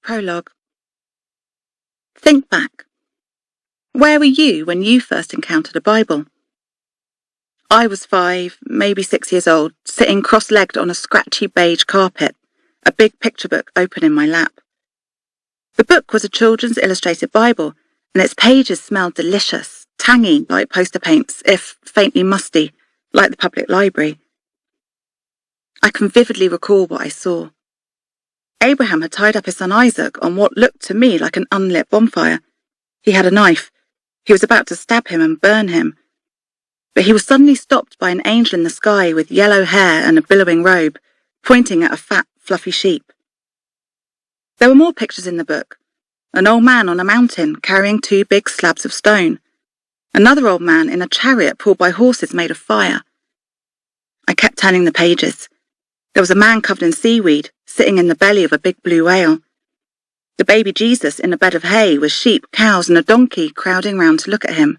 Prologue. Think back. Where were you when you first encountered a Bible? I was 5, maybe 6 years old, sitting cross-legged on a scratchy beige carpet, a big picture book open in my lap. The book was a children's illustrated Bible, and its pages smelled delicious, tangy like poster paints, if faintly musty, like the public library. I can vividly recall what I saw. Abraham had tied up his son Isaac on what looked to me like an unlit bonfire. He had a knife. He was about to stab him and burn him. But he was suddenly stopped by an angel in the sky with yellow hair and a billowing robe, pointing at a fat, fluffy sheep. There were more pictures in the book. An old man on a mountain carrying 2 big slabs of stone. Another old man in a chariot pulled by horses made of fire. I kept turning the pages. There was a man covered in seaweed, sitting in the belly of a big blue whale. The baby Jesus in a bed of hay with sheep, cows and a donkey crowding round to look at him.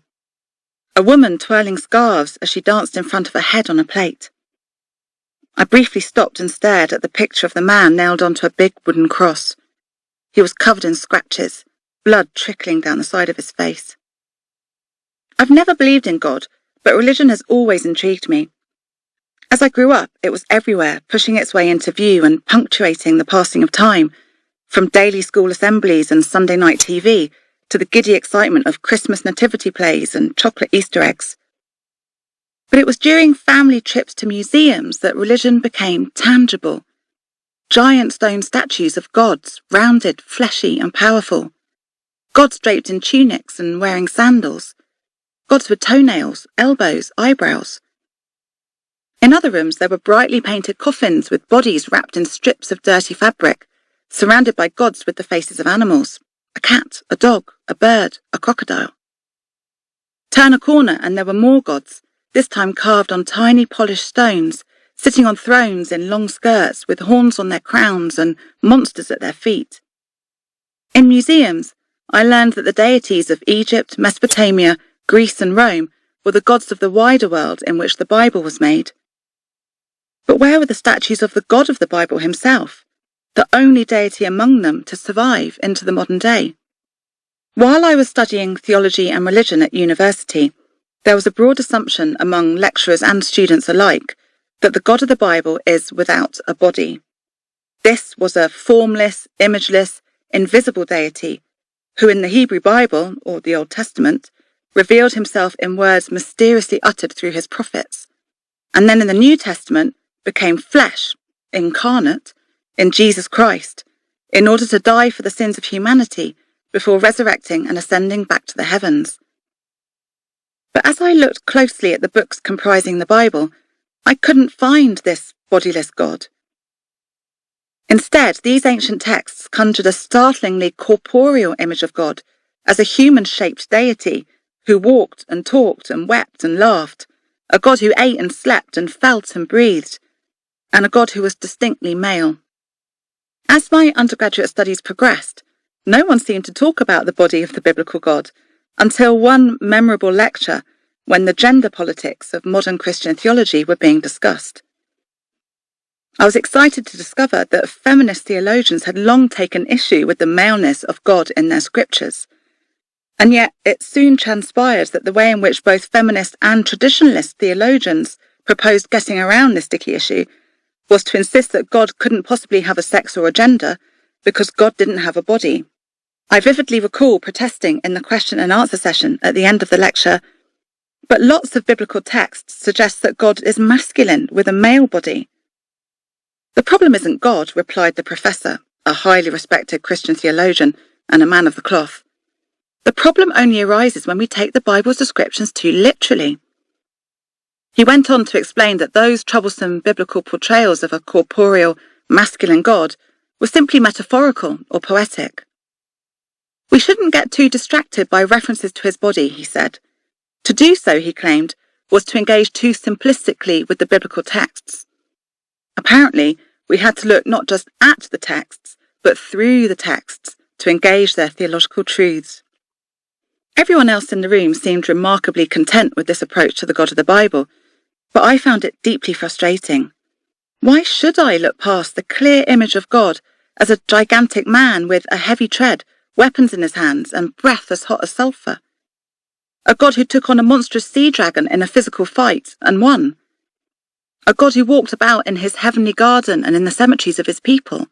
A woman twirling scarves as she danced in front of a head on a plate. I briefly stopped and stared at the picture of the man nailed onto a big wooden cross. He was covered in scratches, blood trickling down the side of his face. I've never believed in God, but religion has always intrigued me. As I grew up, it was everywhere, pushing its way into view and punctuating the passing of time, from daily school assemblies and Sunday night TV to the giddy excitement of Christmas nativity plays and chocolate Easter eggs. But it was during family trips to museums that religion became tangible. Giant stone statues of gods, rounded, fleshy and powerful. Gods draped in tunics and wearing sandals. Gods with toenails, elbows, eyebrows. In other rooms there were brightly painted coffins with bodies wrapped in strips of dirty fabric, surrounded by gods with the faces of animals. A cat, a dog, a bird, a crocodile. Turn a corner and there were more gods, this time carved on tiny polished stones, sitting on thrones in long skirts with horns on their crowns and monsters at their feet. In museums, I learned that the deities of Egypt, Mesopotamia, Greece and Rome were the gods of the wider world in which the Bible was made. But where were the statues of the God of the Bible himself, the only deity among them to survive into the modern day? While I was studying theology and religion at university, there was a broad assumption among lecturers and students alike that the God of the Bible is without a body. This was a formless, imageless, invisible deity who in the Hebrew Bible, or the Old Testament, revealed himself in words mysteriously uttered through his prophets, and then in the New Testament became flesh, incarnate, in Jesus Christ, in order to die for the sins of humanity before resurrecting and ascending back to the heavens. But as I looked closely at the books comprising the Bible, I couldn't find this bodiless God. Instead, these ancient texts conjured a startlingly corporeal image of God as a human-shaped deity who walked and talked and wept and laughed, a God who ate and slept and felt and breathed, and a God who was distinctly male. As my undergraduate studies progressed, no one seemed to talk about the body of the biblical God until one memorable lecture when the gender politics of modern Christian theology were being discussed. I was excited to discover that feminist theologians had long taken issue with the maleness of God in their scriptures. And yet it soon transpired that the way in which both feminist and traditionalist theologians proposed getting around this sticky issue was to insist that God couldn't possibly have a sex or a gender because God didn't have a body. I vividly recall protesting in the question and answer session at the end of the lecture, but lots of biblical texts suggest that God is masculine with a male body. The problem isn't God, replied the professor, a highly respected Christian theologian and a man of the cloth. The problem only arises when we take the Bible's descriptions too literally. He went on to explain that those troublesome biblical portrayals of a corporeal, masculine God were simply metaphorical or poetic. We shouldn't get too distracted by references to his body, he said. To do so, he claimed, was to engage too simplistically with the biblical texts. Apparently, we had to look not just at the texts, but through the texts to engage their theological truths. Everyone else in the room seemed remarkably content with this approach to the God of the Bible, but I found it deeply frustrating. Why should I look past the clear image of God as a gigantic man with a heavy tread, weapons in his hands, and breath as hot as sulphur. A God who took on a monstrous sea dragon in a physical fight and won. A God who walked about in his heavenly garden and in the cemeteries of his people.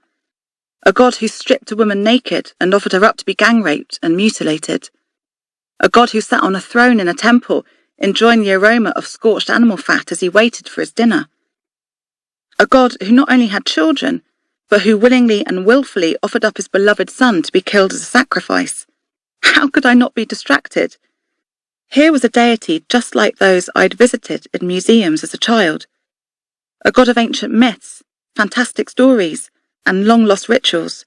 A God who stripped a woman naked and offered her up to be gang-raped and mutilated. A God who sat on a throne in a temple, enjoying the aroma of scorched animal fat as he waited for his dinner. A God who not only had children, but who willingly and willfully offered up his beloved son to be killed as a sacrifice. How could I not be distracted? Here was a deity just like those I'd visited in museums as a child. A God of ancient myths, fantastic stories, and long-lost rituals.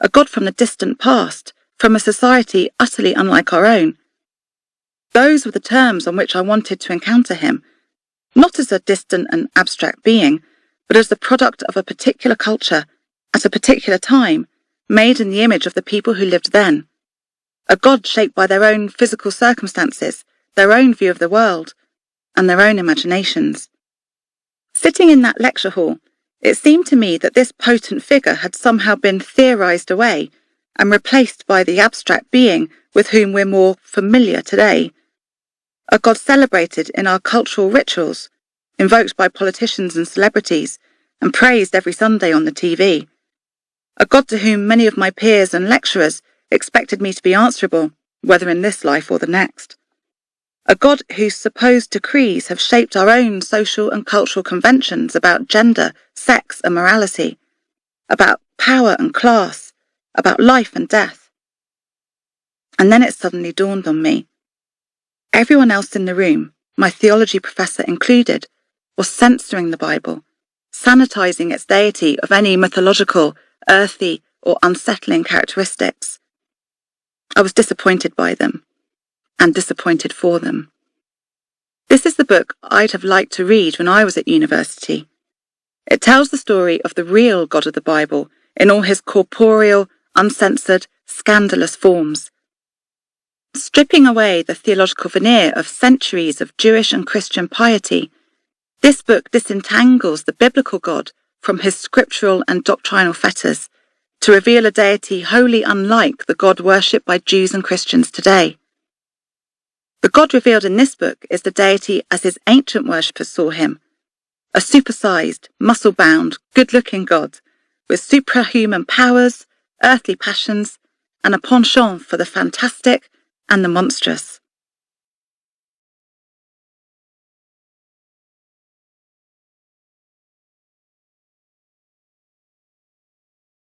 A God from the distant past, from a society utterly unlike our own. Those were the terms on which I wanted to encounter him, not as a distant and abstract being, but as the product of a particular culture, at a particular time, made in the image of the people who lived then. A God shaped by their own physical circumstances, their own view of the world, and their own imaginations. Sitting in that lecture hall, it seemed to me that this potent figure had somehow been theorized away and replaced by the abstract being with whom we're more familiar today. A God celebrated in our cultural rituals, invoked by politicians and celebrities, and praised every Sunday on the TV. A God to whom many of my peers and lecturers expected me to be answerable, whether in this life or the next. A God whose supposed decrees have shaped our own social and cultural conventions about gender, sex and morality, about power and class, about life and death. And then it suddenly dawned on me. Everyone else in the room, my theology professor included, was censoring the Bible, sanitizing its deity of any mythological, earthy, or unsettling characteristics. I was disappointed by them, and disappointed for them. This is the book I'd have liked to read when I was at university. It tells the story of the real God of the Bible in all his corporeal, uncensored, scandalous forms. Stripping away the theological veneer of centuries of Jewish and Christian piety, this book disentangles the biblical God from his scriptural and doctrinal fetters to reveal a deity wholly unlike the God worshipped by Jews and Christians today. The God revealed in this book is the deity as his ancient worshippers saw him, a supersized, muscle-bound, good-looking God with suprahuman powers, earthly passions, and a penchant for the fantastic and the monstrous.